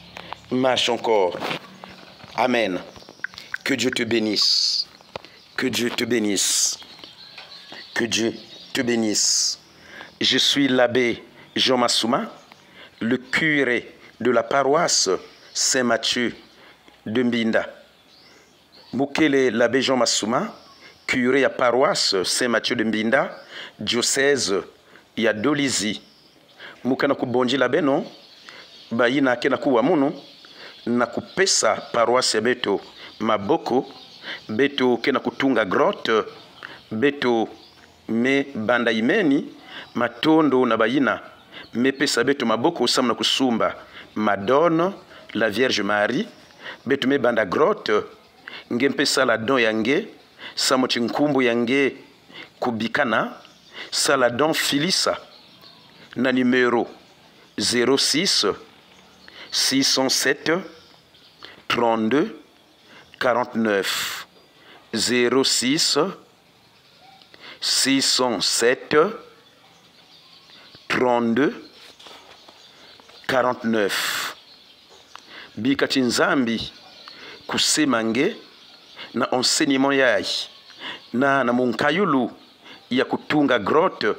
marche encore. Amen. Que Dieu te bénisse. Que Dieu te bénisse. Que Dieu te bénisse. Je suis l'abbé Jean Massouma, le curé de la paroisse Saint-Mathieu de Mbinda. Mukele l'abbé Jean Massouma, curé à paroisse Saint-Mathieu de Mbinda, diocèse ya Dolizi. Mukana kubonji l'abbé non, bayina kena kuwa munu, na kupesa paroisse beto maboko, beto kena kutunga grotte, beto me banda imeni, matondo na bayina, me pesa beto maboko samna kusumba, Madone, la Vierge Marie, beto me banda grotte, ngempesa la don yange, samo chinkumbu yange kubikana, sala don filisa, na numéro 06 607 32 49 06 607 32 49. Bikati nzambi kusemange na enseignement yai na munkayulu ya kutunga grotte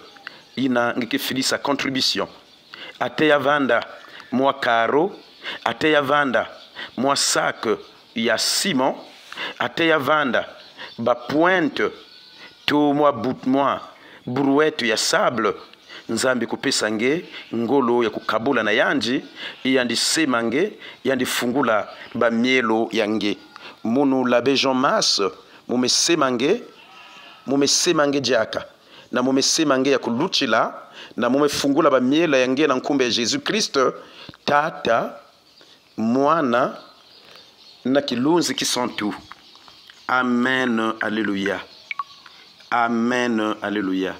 ina ngikifilisa contribution ate ya vanda mwa karo, ate ya vanda mwa sac ya ciment, ate ya vanda ba pointe to mwa brouette ya sable. Nzambi kupesa nge ngolo ya kukabula na yanji yandi semange yandi fungula ba mielo yange. Munu l'abbé Jean Mas mumesemange jaka na mumesemange ya kuluchila na mumefungula ba miela yange na nkumbe ya Jésus Christ, Tata, Mwana na kilunzi kisantu. Amen, alléluia. Amen, alléluia.